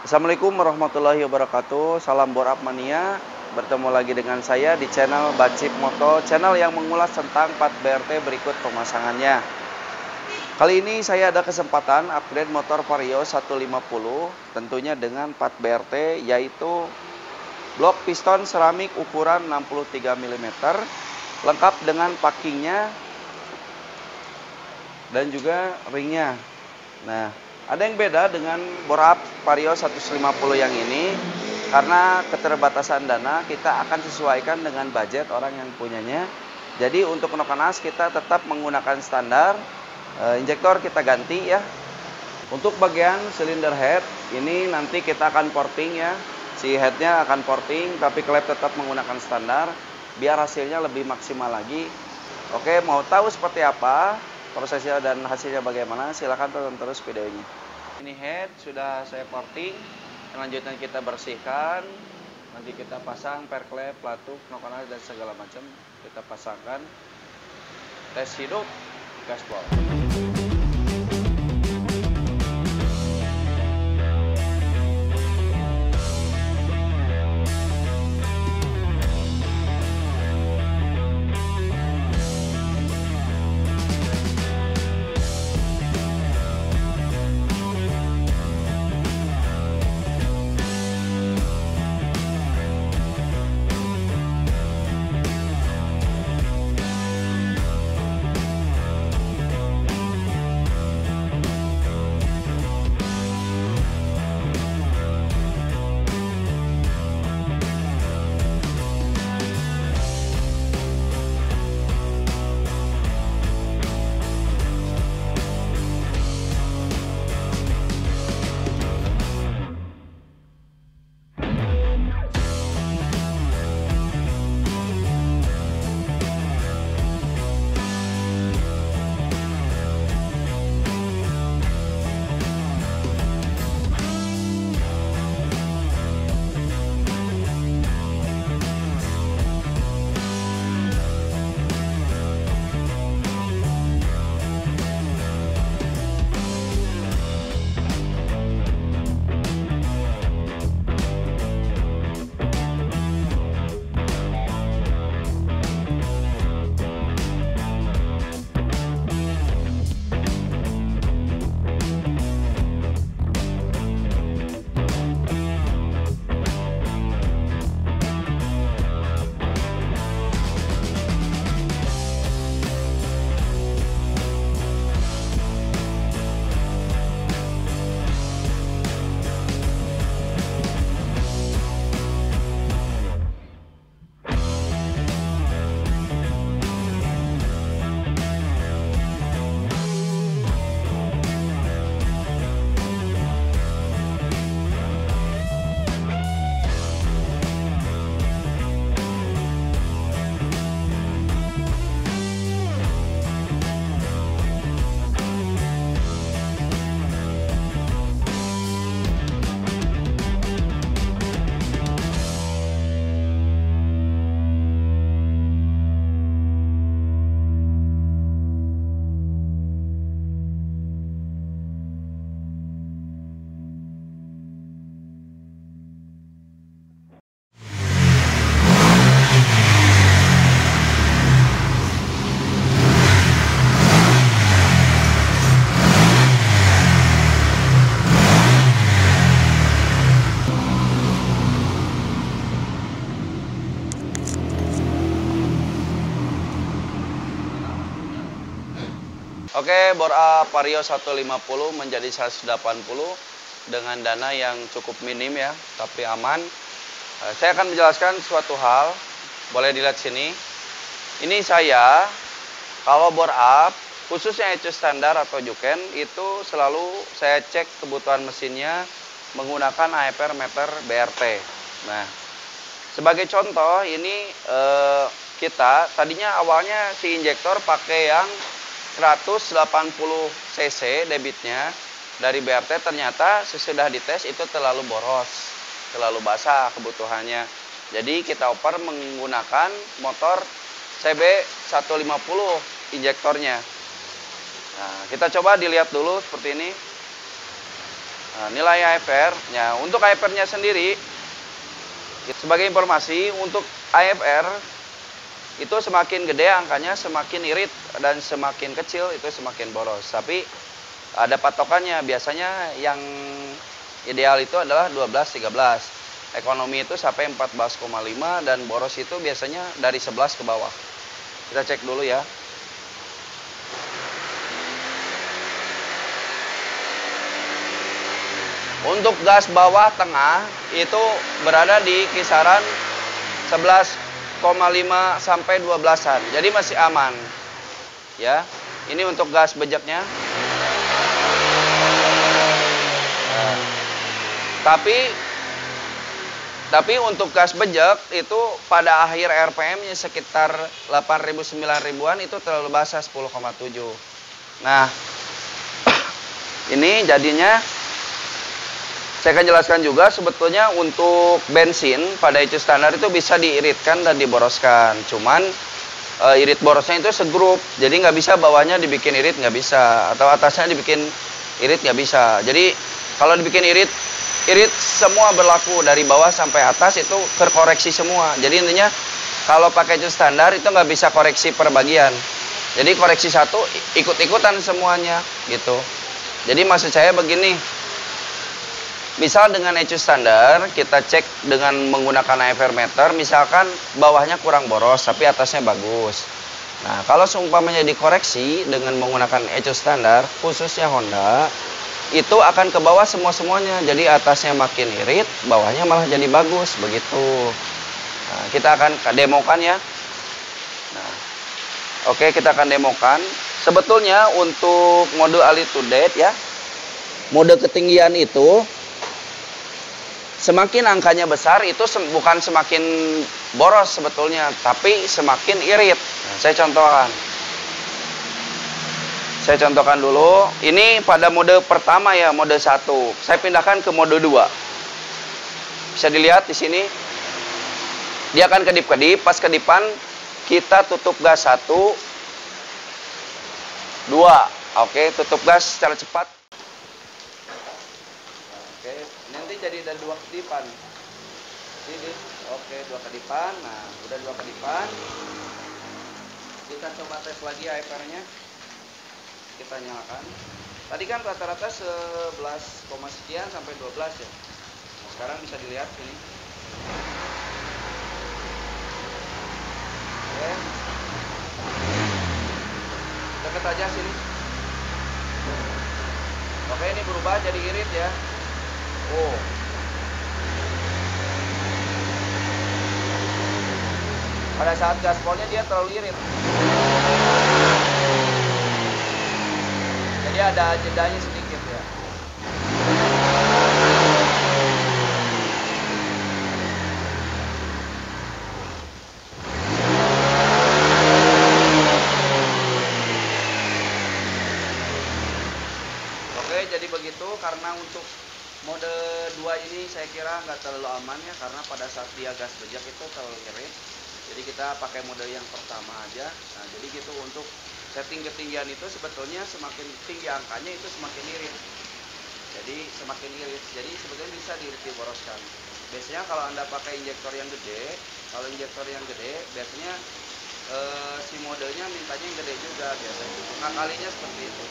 Assalamualaikum warahmatullahi wabarakatuh. Salam Borap Mania. Bertemu lagi dengan saya di channel Bacip Moto, channel yang mengulas tentang 4 BRT berikut pemasangannya. Kali ini saya ada kesempatan upgrade motor Vario 150, tentunya dengan 4 BRT, yaitu blok piston seramik ukuran 63 mm, lengkap dengan packingnya dan juga ringnya. Nah, ada yang beda dengan Borap Vario 150 yang ini, karena keterbatasan dana kita akan sesuaikan dengan budget orang yang punyanya. Jadi untuk knock-and-as kita tetap menggunakan standar, injektor kita ganti ya. Untuk bagian silinder head ini nanti kita akan porting ya. Si headnya akan porting, tapi klep tetap menggunakan standar biar hasilnya lebih maksimal lagi. Oke, mau tahu seperti apa prosesnya dan hasilnya bagaimana? Silahkan tonton terus videonya. Ini head sudah saya porting. Selanjutnya kita bersihkan. Nanti kita pasang per klep, pelatuk, knock-and-as dan segala macam kita pasangkan. Tes hidup, gaspol. Oke, Borap Vario 150 menjadi 180 dengan dana yang cukup minim ya, tapi aman. Saya akan menjelaskan suatu hal. Boleh dilihat sini. Ini saya, kalau Borap, khususnya ECU standar atau Juken, itu selalu saya cek kebutuhan mesinnya menggunakan AFR meter BRT. Nah, sebagai contoh, ini kita tadinya awalnya si injektor pakai yang 180 cc debitnya dari BRT, ternyata sesudah dites itu terlalu boros, terlalu basah kebutuhannya. Jadi kita oper menggunakan motor CB 150 injektornya. Nah, kita coba dilihat dulu seperti ini. Nah, nilai AFR, ya untuk AFR-nya sendiri, sebagai informasi, untuk AFR itu semakin gede angkanya semakin irit dan semakin kecil itu semakin boros. Tapi ada patokannya, biasanya yang ideal itu adalah 12-13. Ekonomi itu sampai 14,5 dan boros itu biasanya dari 11 ke bawah. Kita cek dulu ya. Untuk gas bawah tengah itu berada di kisaran 11,5 sampai 12-an. Jadi masih aman. Ya. Ini untuk gas bejaknya. Nah, tapi untuk gas bejek itu pada akhir RPM-nya sekitar 8.000-9.000-an itu terlalu basah 10,7. Nah, ini jadinya saya akan jelaskan juga sebetulnya untuk bensin pada ECU standar itu bisa diiritkan dan diboroskan. Cuman irit borosnya itu segrup, jadi nggak bisa bawahnya dibikin irit, nggak bisa, atau atasnya dibikin irit nggak bisa. Jadi kalau dibikin irit semua berlaku dari bawah sampai atas itu terkoreksi semua. Jadi intinya kalau pakai ECU standar itu nggak bisa koreksi per bagian. Jadi koreksi satu ikut-ikutan semuanya gitu. Jadi maksud saya begini. Misal dengan ECU standar kita cek dengan menggunakan AFR meter, misalkan bawahnya kurang boros tapi atasnya bagus. Nah, kalau seumpamanya dikoreksi dengan menggunakan ECU standar, khususnya Honda, itu akan ke bawah semuanya. Jadi atasnya makin irit, bawahnya malah jadi bagus, begitu. Nah, kita akan demokan ya. Nah, oke, kita akan demokan. Sebetulnya untuk mode altitude ya, mode ketinggian itu semakin angkanya besar itu bukan semakin boros sebetulnya, tapi semakin irit. Nah, saya contohkan dulu. Ini pada mode pertama ya, mode 1. Saya pindahkan ke mode 2. Bisa dilihat di sini. Dia akan kedip-kedip, pas kedipan kita tutup gas 1 2. Oke, tutup gas secara cepat. Oke, nanti jadi ada 2 kedipan. Ini, oke, 2 kedipan. Nah, udah 2 kedipan. Kita coba tes lagi AFR-nya. Kita nyalakan. Tadi kan rata-rata 11, sekian sampai 12 ya. Nah, sekarang bisa dilihat sini. Oke. Deket aja sini. Oke, ini berubah jadi irit ya. Oh. Pada saat gaspolnya dia terlalu irit. Jadi ada jedanya sedikit ya. Oke, jadi begitu. Karena untuk mode 2 ini saya kira nggak terlalu aman ya, karena pada saat dia gas bejak itu terlalu irit. Jadi kita pakai mode yang pertama aja. Nah, jadi gitu untuk setting ketinggian itu sebetulnya semakin tinggi angkanya itu semakin irit. Jadi semakin irit. Jadi sebetulnya bisa diboroskan. Biasanya kalau Anda pakai injektor yang gede, kalau injektor yang gede biasanya si modenya mintanya yang gede juga biasanya. Ngakalinya seperti itu.